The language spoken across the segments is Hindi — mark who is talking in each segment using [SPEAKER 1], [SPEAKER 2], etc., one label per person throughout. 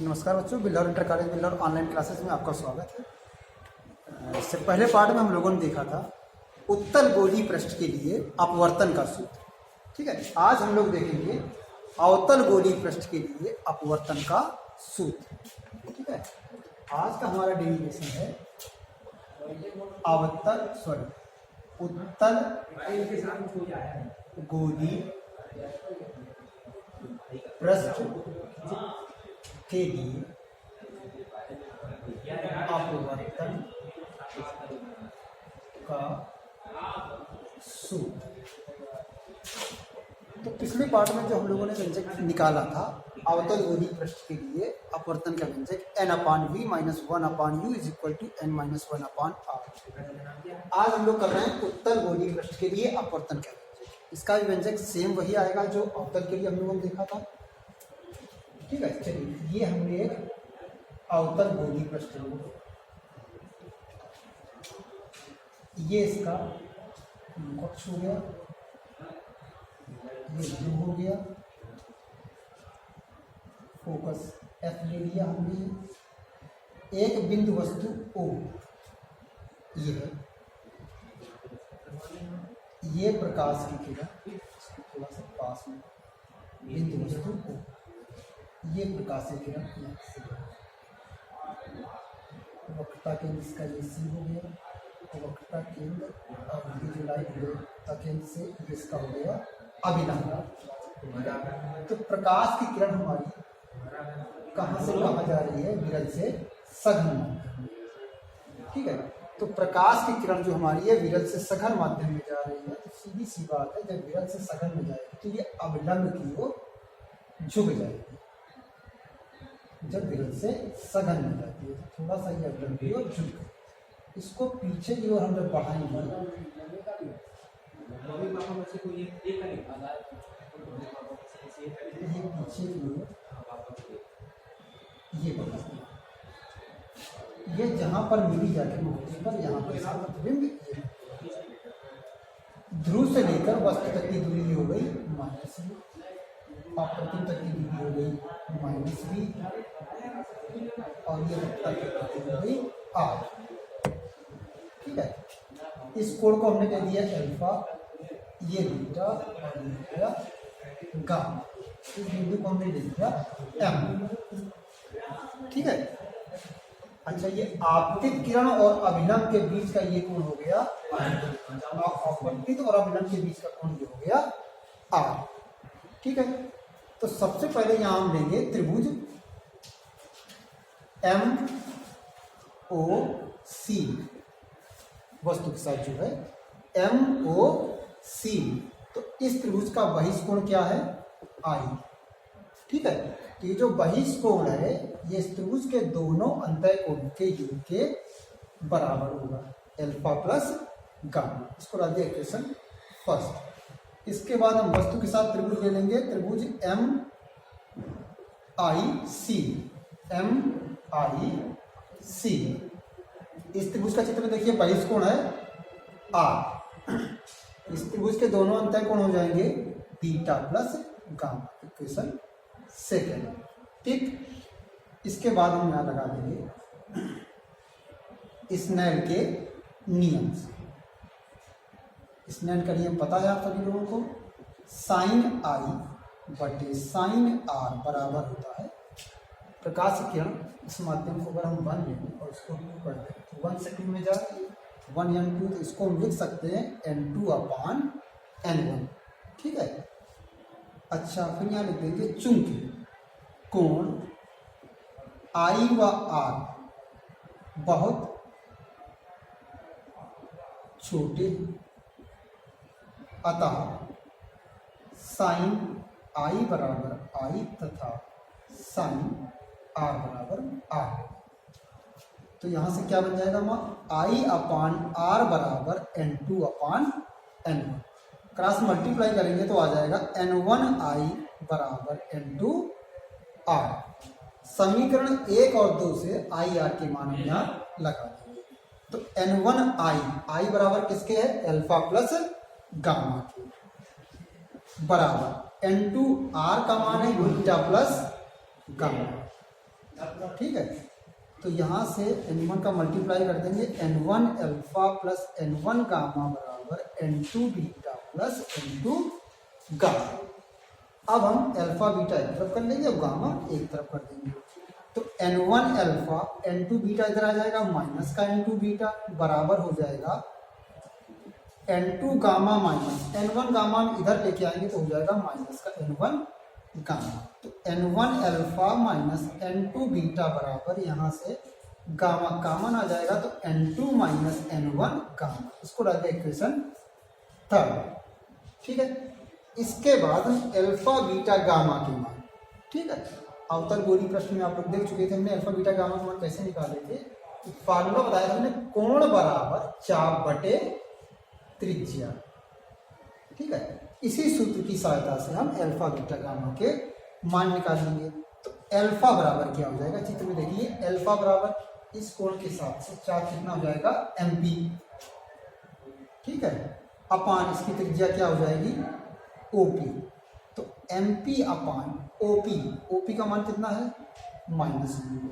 [SPEAKER 1] नमस्कार बच्चों, builder inter college builder online classes में आपका स्वागत है। इससे पहले पार्ट में हम लोगों ने देखा था उत्तल गोलीय पृष्ठ के लिए अपवर्तन का सूत्र। ठीक है, आज हम लोग देखेंगे अवतल गोलीय पृष्ठ के लिए अपवर्तन का सूत्र। ठीक है, आज का हमारा डेरिवेशन है उत्तल गोलीय पृष्ठ के लिए अपवर्तन का सूत्र। तो पिछले पार्ट में जो हम लोगों ने व्यंजक निकाला था अवतल गोलीय पृष्ठ के लिए अपवर्तन का व्यंजक n/v - 1/u = n-1/r। आज हम लोग कर रहे हैं उत्तल गोलीय पृष्ठ के लिए अपवर्तन का व्यंजक। इसका भी व्यंजक सेम वही आएगा जो अवतल के लिए हम लोगों ने देखा था। ठीक है, चलिए ये हमने एक अवतल गोलीय पृष्ठ लिया, ये इसका अक्ष हो गया, ये ध्रुव हो गया, फोकस F ले लिया हमने। एक बिंदु वस्तु O ये है, ये प्रकाश की किरण थोड़ा सा पास में बिंदु वस्तु O, ये प्रकाशीय किरण वक्रता केंद्र इसका ये C हो गया, वक्रता केंद्र और ये जो लाइट वक्रता केंद्र से ये इसका हो गया अभिलंब। तो प्रकाश की किरण हमारी कहाँ से कहाँ जा रही है? विरल से सघन माध्यम। ठीक है, तो प्रकाश की किरण जो हमारी है विरल से सघन माध्यम में जा रही है, तो सीधी सी बात है जब विरल से सघन में जाएगी तो ये अभिलंब की ओर झुक जाएगी। जब विरल से सघन में जाती है तो थोड़ा सा ये अभिलंब की ओर झुक गई। इसको पीछे की ओर हम जब बढ़ाएंगे ये पीछे की ओर ये बढ़ेगी, ये जहां पर मिली जाती है पर यहाँ पर इसका प्रतिबिंब ध्रुव से लेकर वस्तु तक की दूरी हो गई -v, प्रतिबिंब तक की दूरी हो गई -v, और ये वक्रता की दूरी हो गई r। ठीक है, इस कोण को हमने कह दिया अल्फा, ये बीटा और ये गया गामा। इस बिंदु को हमने ले लिया m। ठीक है, अच्छा ये आपतित किरण और अभिलंब के बीच का ये कोण हो गया, आपतित और अभिलंब के बीच का कोण ये हो गया r। ठीक है, तो सबसे पहले यहां हम लेंगे त्रिभुज MOC, वस्तु के साथ जो है MOC। तो इस त्रिभुज का बहिष्कोण क्या है? I। ठीक है, तो ये जो बहिष्कोण है ये इस त्रिभुज के दोनों अंतः कोण के योग के बराबर होगा, अल्फा प्लस गामा। इसको रख दिया इक्वेशन फर्स्ट। इसके बाद हम वस्तु के साथ त्रिभुज ले लेंगे, त्रिभुज MIC। इस त्रिभुज का चित्र में देखिए बहिष्कोण है R, इस त्रिभुज के दोनों अंतः कोण हो जाएंगे beta plus gamma, equation second. ठीक, इसके बाद हम यहां लगा देंगे स्नेल के नियम से। स्नेल का नियम पता है आप सभी लोगों को, sin I बटे sin R बराबर होता है प्रकाश की किरण इस माध्यम को अगर हम 1 लें और इसको 2 कर दें तो 1 से 2 में जा 1 या 2, तो इसको हम लिख सकते हैं n2/n1। ठीक है, अच्छा फिर यहाँ लिख देंगे चूंकि कोण I व R बहुत छोटे अतः sin I बराबर I तथा sin R बराबर R। तो यहां से क्या बन जाएगा I/R बराबर n2/n1। क्रॉस मल्टीप्लाई करेंगे तो आ जाएगा n1I बराबर n2R। समीकरण 1 और 2 से IR के मान हम यहाँ लगा देंगे। तो n1I बराबर किसके है? अल्फा प्लस गामा के, बराबर n2R का मान है बीटा प्लस गामा। ठीक है। तो यहाँ से n1 का मल्टीप्लाई कर देंगे, n1 alpha plus n1 gamma बराबर n2 beta plus n2 gamma. अब हम अल्फा बीटा एक तरफ कर लेंगे और गामा एक तरफ कर देंगे। तो n1 अल्फा n2 बीटा इधर आ जाएगा, माइनस का n2 बीटा बराबर हो जाएगा n2 gamma minus n1 gamma इधर लेके आएंगे तो हो जाएगा माइनस का n1 गामा। तो n1 alpha minus n2 beta बराबर यहाँ से गामा कॉमन आ जाएगा, तो n2 माइनस n1 गामा। इसको डाल दें इक्वेशन थर्ड, ठीक है। इसके बाद हम अल्फा बीटा गामा के मान, ठीक है, अवतल गोली प्रश्न में आप लोग देख चुके थे, हमने अल्फा बीटा गामा के मान कैसे निकाले थे। फार्मूला बताया था हमने, कोण बराबर चाप बटे त्रिज्या, ठीक है। इसी सूत्र की सहायता से हम अल्फा बीटा गामा के मान निकालेंगे। तो अल्फा बराबर क्या हो जाएगा, चित्र में देखिए, अल्फा बराबर इस कोण के साथ से चाप कितना हो जाएगा एमपी, ठीक है, अपान इसकी त्रिज्या क्या हो जाएगी ओपी। तो एमपी अपान ओपी, ओपी का मान कितना है माइनस यू,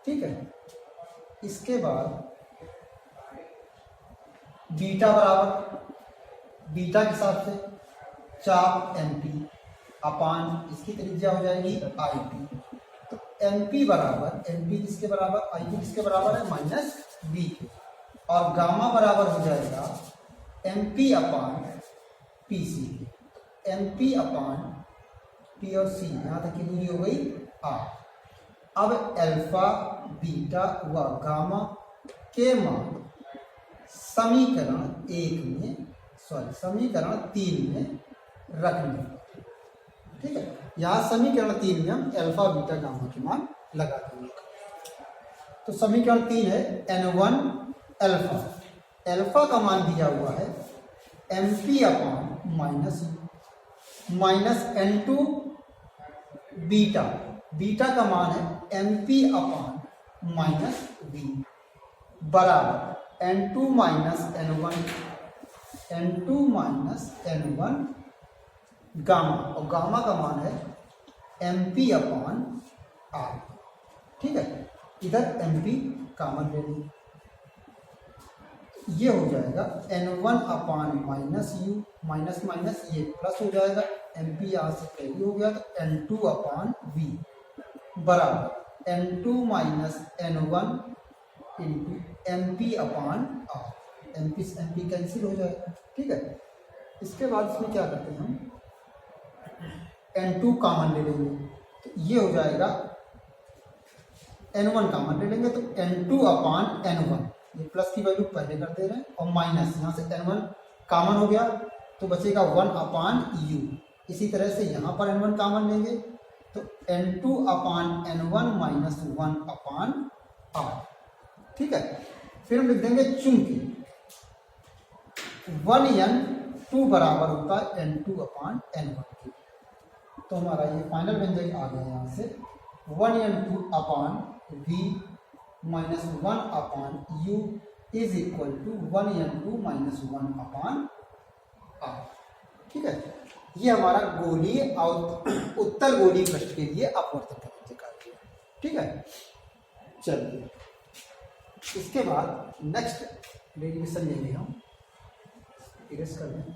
[SPEAKER 1] ठीक है। इसके बाद बीटा बराबर, बीटा के हिसाब से चाप एमपी अपान इसकी त्रिज्या हो जाएगी आईपी। तो एमपी बराबर, एमपी किसके बराबर, आईपी किसके बराबर है माइनस बी, और गामा बराबर हो जाएगा एमपी अपान पीसी। एमपी अपान पी और सी, यहाँ तक की दूरी हो गई आर। अब अल्फा बीटा व गामा के मान समीकरण समीकरण 3 में रखने, ठीक है। यहाँ समीकरण 3 में हम अल्फा बीटा गामा के मान लगा देंगे। तो समीकरण 3 है n1 अल्फा, अल्फा का मान दिया हुआ है mp upon minus n2 beta, beta का मान है mp अपान माइनस v बराबर n2 माइनस n1 गामा, और गामा का मान है mp अपान r, ठीक है। इधर mp कॉमन ले लीजिए, ये हो जाएगा n1 upon minus you, minus minus ये प्लस हो जाएगा, mp यहाँ से कैरी हो गया, तो n2 अपान v बराबर n2 minus n1 into mp अपान r, mp कैंसिल हो जाएगा, ठीक है। इसके बाद इसमें क्या करते हैं हम, n2 कॉमन ले लेंगे, तो ये हो जाएगा n1 कॉमन ले लेंगे, तो n2 अपान n1, ये प्लस की वैल्यू पहले कर दे रहे हैं, और माइनस यहाँ से n1 कॉमन हो गया तो बचेगा 1 अपान u। इसी तरह से यहाँ पर n1 कॉमन लेंगे तो n2 अपान n1 माइनस 1 अपान r, ठीक है। फिर हम लिख देंगे चूंकि 1n2 बराबर होता है n2 अपान n1 के, तो हमारा ये फाइनल व्यंजक आ गया यहाँ से 1n2 upon v minus 1 upon u is equal to 1n2 minus 1 upon r, ठीक है। ये हमारा गोलीय और उत्तर गोलीय पृष्ठ के लिए अपवर्तन का व्यंजक आ गया, ठीक है। चलिए इसके बाद नेक्स्ट डेरिवेशन लेंगे हम, इरेज कर लें।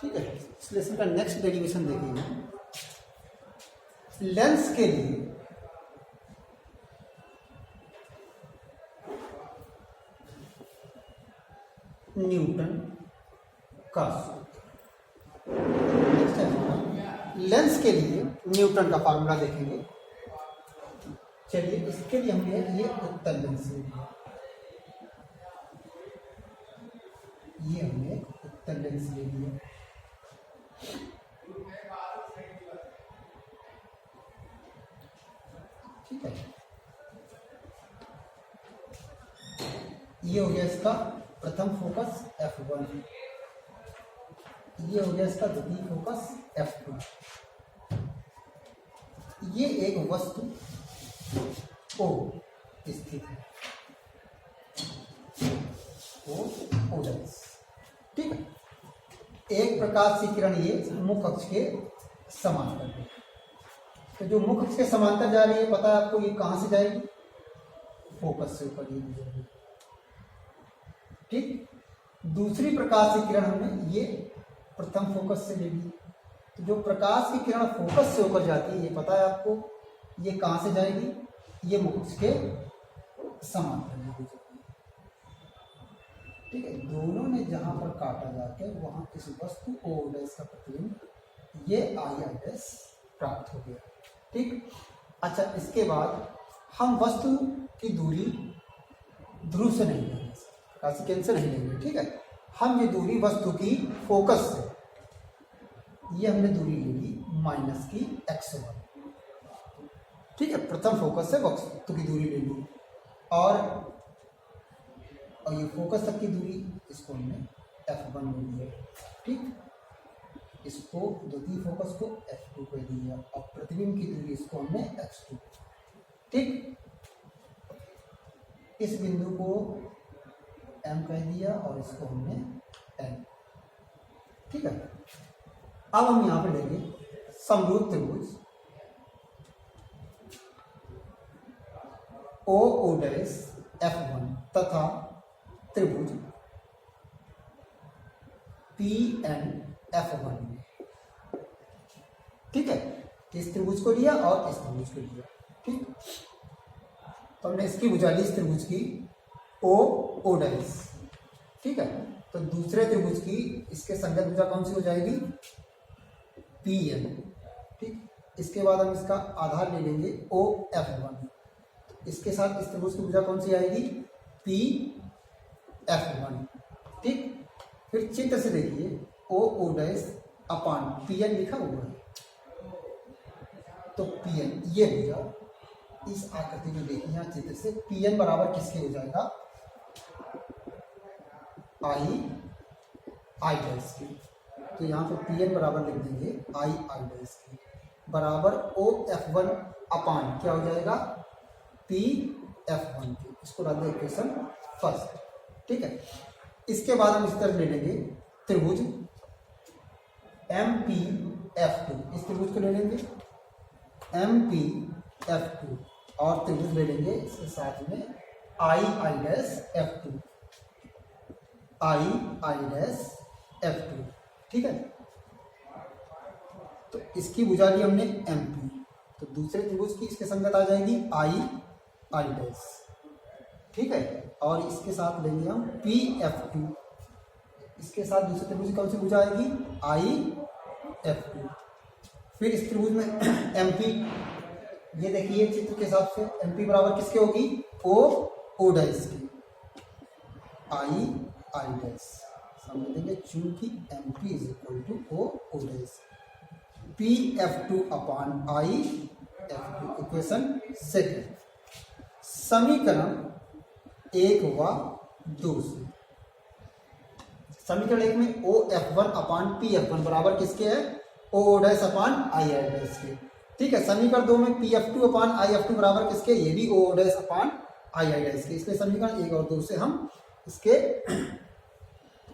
[SPEAKER 1] ठीक है, इस लेसन का नेक्स्ट डेरिवेशन देखेंगे। लेंस के लिए न्यूटन का सूत्र, नेक्स्ट है लेंस के लिए न्यूटन का फार्मूला देखेंगे। चलिए इसके लिए हमने ये उत्तर लेंस ले लिया, ये हमने उत्तर लेंस ले लिया, ठीक है। ये हो गया इसका प्रथम फोकस f1, ये हो गया इसका द्वितीय फोकस F2। ये एक वस्तु O स्थित है, O डाइस, ठीक है। एक प्रकाश की किरण ये मुख्य अक्ष के समांतर है, तो जो मुख्य अक्ष के समांतर जा रही है, पता है आपको ये कहां से जाएगी, फोकस से ऊपर ये गुजरेगी, ठीक। दूसरी प्रकाश की किरण हमने ये प्रथम फोकस से ले ली, तो जो प्रकाश की किरण फोकस से होकर जाती है, ये पता है आपको, ये कहां से जाएगी, ये मुख्य अक्ष के समांतर में गुजरेगी, ठीक है। दोनों ने जहां पर काटा जाकर वहां इस वस्तु O डैश का प्रतिबिंब ये I डैश प्राप्त हो गया, ठीक। अच्छा, इसके बाद हम वस्तु की दूरी ध्रुव से नहीं लेंगे, प्रकाश की किरण से नहीं लेंगे, ठीक है। हम ये दूरी वस्तु की फोकस से, ये हमने दूरी ले ली माइनस की x1, ठीक है। प्रथम फोकस से वस्तु की दूरी ले ली, और ये फोकस तक की दूरी, इसको हमने F1 ले लिया, ठीक। इसको द्वितीय फोकस को F2 पे दिया, और प्रतिबिंब की दूरी इसको हमने x2, ठीक। इस बिंदु को M कह दिया और इसको हमने N, ठीक है। अब हम यहां पे लेंगे समरूप त्रिभुज O डैश F1 तथा त्रिभुज PN F1, ठीक है। इस त्रिभुज को लिया और इस त्रिभुज को लिया, ठीक। तो हमने इसकी भुजा ली, इस त्रिभुज की O डैश, ठीक है। तो दूसरे त्रिभुज की इसके संगत भुजा कौन सी हो जाएगी, PN, ठीक। इसके बाद हम इसका आधार ले लेंगे OF1, इसके साथ इस त्रिभुज की भुजा कौन सी आएगी, PF1, ठीक। फिर चित्र से देखिए O डैश अपान PN लिखा हुआ है, तो PN ये भुजा इस आकृति में देखिए, यहाँ चित्र से PN बराबर किसके हो जाएगा, I डैश की। तो यहाँ पे PN बराबर लिख देंगे I डैश की, बराबर OF1 अपान क्या हो जाएगा, PF1 की। इसको रख दे इक्वेशन फर्स्ट, ठीक है। इसके बाद हम इस तरह ले लेंगे त्रिभुज MPF2, इस त्रिभुज को ले लेंगे MPF2, और त्रिभुज ले लेंगे इसके साथ में I dash F2, I dash F2, ठीक है। तो इसकी भुजा ली हमने MP, तो दूसरे त्रिभुज की इसके संगत आ जाएगी I डैश, ठीक है। और इसके साथ लेंगे हम PF2, इसके साथ दूसरे त्रिभुज की कौन सी भुजा आएगी, IF2। फिर इस त्रिभुज में MP, ये देखिए चित्र के हिसाब से MP बराबर किसके होगी, O डैश की, I डैश समझ लेंगे, चूंकि MP is equal to O dash, PF2 upon IF2, equation second. समीकरण 1 व 2 से, समीकरण 1 में OF1 अपान PF1 बराबर किसके है, O dash upon I dash के, ठीक है। समीकरण 2 में PF2 अपान IF2 बराबर किसके, ये भी O dash upon I dash के। इसलिए समीकरण 1 और 2 से हम इसके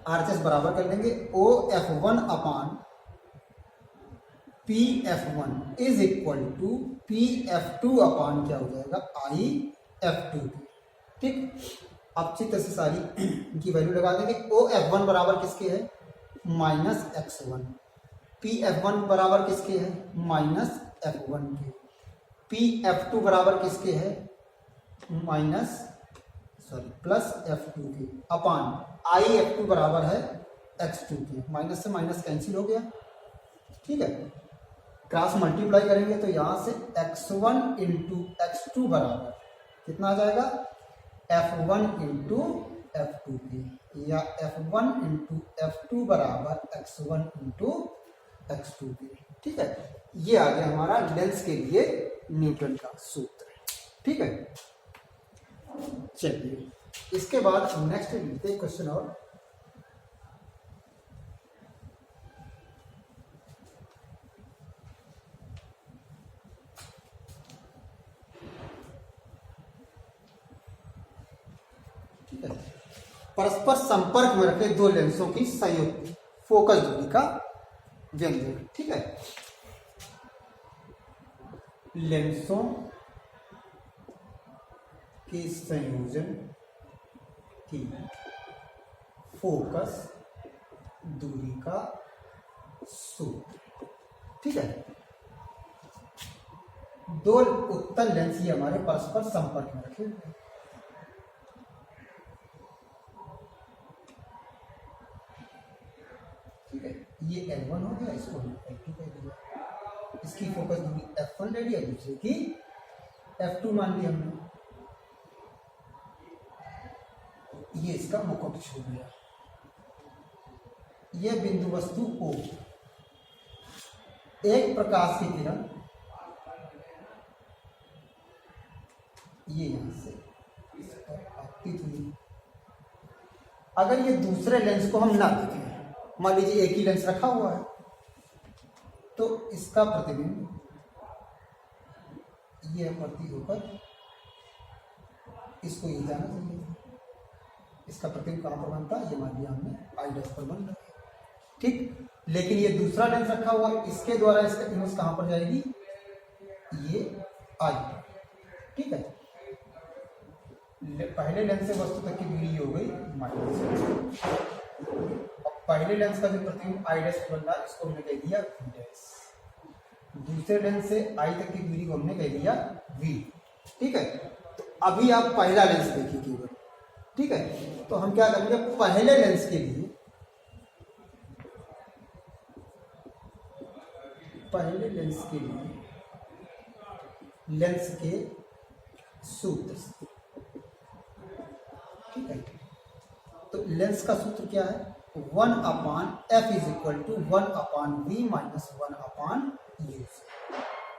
[SPEAKER 1] RHS बराबर कर लेंगे, OF1 upon PF1 is equal to PF2 upon क्या हो जाएगा, IF2, ठीक। अब चित्र से सारी की वैल्यू लगा देंगे। OF1 बराबर किसके है, माइनस x1, PF1 बराबर किसके है, माइनस F1 के, PF2 बराबर किसके है, प्लस F2 के, अपान IF2 बराबर है x2 के, माइनस से माइनस कैंसिल हो गया, ठीक है। क्रॉस मल्टीप्लाई करेंगे तो यहां से x1 इंटू x2 बराबर कितना आ जाएगा, F1 इंटू F2 के, या F1 इंटू F2 बराबर x1 इंटू x2 के, ठीक है। ये आ गया हमारा लेंस के लिए न्यूटन का सूत्र, ठीक है। चलिए इसके बाद नेक्स्ट लिखते हैं क्वेश्चन और ठीक है, परस्पर संपर्क में रखे दो लेंसों की संयुक्त फोकस दूरी का व्यंजक। ठीक है, लेंसों के संयोजन की फोकस दूरी का सूत्र। ठीक है, दो उत्तल लेंस ये हमारे परस्पर संपर्क में रखे हुए हैं। ठीक है, ये L1 हो गया, इसको हमने L2 कह दिया, इसकी फोकस दूरी F1 ले लिया, दूसरे की F2 मान लिया हमने। ये इसका मुखअक्ष हो गया, ये बिंदु वस्तु O, एक प्रकाश की किरण ये यहां से इस पर आपतित हुई। अगर ये दूसरे लेंस को हम ना देखें, मान लीजिए एक ही लेंस रखा हुआ है, तो इसका प्रतिबिंब ये प्रतीत होकर इसको ये जाना चाहिए, इसका प्रतिबिंब कहां पर बनता है, ये मान लिया हमने आई डैश पर बन रहा है। ठीक, लेकिन ये दूसरा लेंस रखा हुआ है, इसके द्वारा इसका इमेज कहां पर जाएगी, ये आई। ठीक है, पहले लेंस से वस्तु तक की दूरी हो गई माइनस, और पहले लेंस का जो प्रतिबिंब आई डैश बन रहा है इसको हमने कह दिया वी डैश, दूसरे लेंस से आई तक की दूरी को हमने कह दिया वी। ठीक है, तो अभी आप पहला लेंस देखिए केवल। ठीक है, तो हम क्या करेंगे, पहले लेंस के लिए लेंस के सूत्र। ठीक है, तो लेंस का सूत्र क्या है, 1/f is equal to 1/v minus 1/u।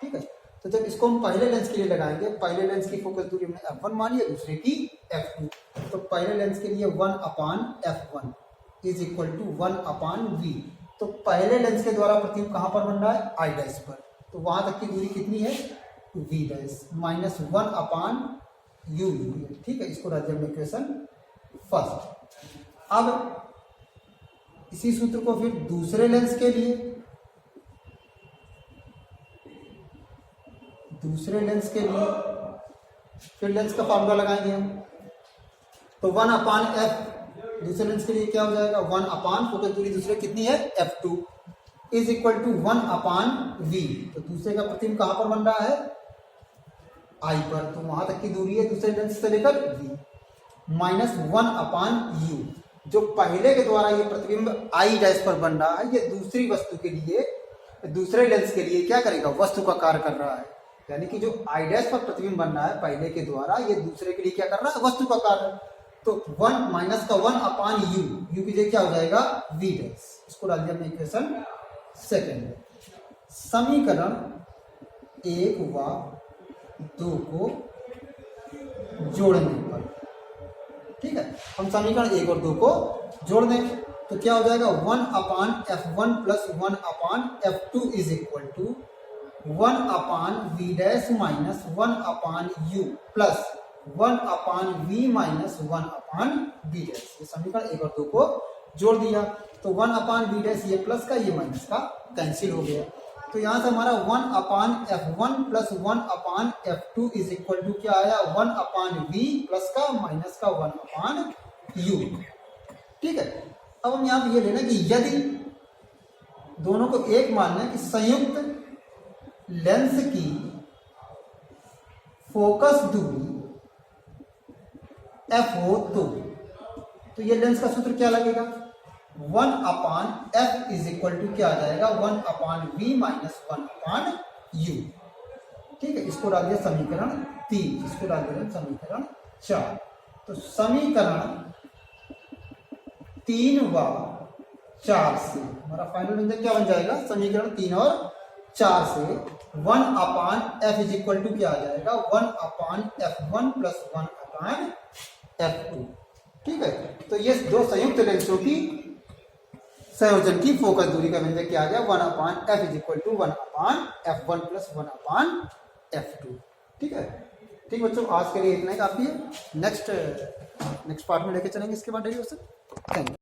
[SPEAKER 1] ठीक है, तो जब इसको हम पहले लेंस के लिए लगाएंगे, पहले लेंस की फोकस दूरी हमने f1 मानी है, दूसरे की f2, तो पहले लेंस के लिए 1/f1 is equal to 1/v। तो पहले लेंस के द्वारा प्रतिबिंब कहां पर बन रहा है, आई डैश पर, तो वहां तक की दूरी कितनी है, v डैश माइनस 1/u। ठीक है, इसको रख दिया इक्वेशन फर्स्ट। अब इसी सूत्र को फिर दूसरे लेंस के लिए, फिर लेंस का फॉर्मूला लगाएंगे हम, तो 1/f दूसरे लेंस के लिए क्या हो जाएगा, 1/, फोकस दूरी दूसरे कितनी है, f2 is equal to 1/v। तो दूसरे का प्रतिबिंब कहां पर बन रहा है, आई पर, तो वहां तक की दूरी है दूसरे लेंस से लेकर v, माइनस 1/u। जो पहले के द्वारा ये प्रतिबिंब आई डैश पर बन रहा है, ये दूसरी वस्तु के लिए, दूसरे लेंस के लिए क्या करेगा, वस्तु का कार्य कर रहा है। यानी कि जो आई डैश पर प्रतिबिंब बन रहा है पहले के द्वारा, ये दूसरे के लिए क्या कर रहा है, वस्तु का कार्य। तो 1 माइनस का 1/u, यू की जगह क्या हो जाएगा, v डैश। इसको डाल दिया हमने इक्वेशन सेकेंड। समीकरण 1 व 2 को जोड़ने पर, ठीक है, हम समीकरण 1 और 2 को जोड़ दें तो क्या हो जाएगा, 1/f1 plus 1/f2 is equal to 1/v dash minus 1/u plus 1/v minus 1/v dash. ये समीकरण 1 और 2 को जोड़ दिया तो 1/v डैश, ये प्लस का ये माइनस का कैंसिल हो गया। तो यहां से हमारा 1/f1 plus 1/f2 is equal to क्या आया, 1/v प्लस का माइनस का 1/u। ठीक है, अब हम यहां पे ये लेना कि यदि दोनों को एक मानना है कि संयुक्त लेंस की फोकस दूरी f हो, तो ये लेंस का सूत्र क्या लगेगा, 1/f इज इक्वल टू क्या आ जाएगा, 1/v माइनस 1/u। ठीक है, इसको डाल दिया समीकरण 3, इसको डाल दिया समीकरण 4। तो समीकरण 3 व 4 से हमारा फाइनल व्यंजक क्या बन जाएगा, समीकरण 3 और 4 से 1/f इज इक्वल टू क्या आ जाएगा, 1/f1 प्लस 1/f2। ठीक है, तो ये दो संयुक्त लेंसों की संयोजन की फोकस दूरी का व्यंजक क्या आ गया, 1/f is equal to 1/f1 plus 1/f2। ठीक है, ठीक बच्चों, आज के लिए इतना ही काफी है। नेक्स्ट नेक्स्ट पार्ट में लेके चलेंगे इसके बाद डेरिवेशन। Thank you.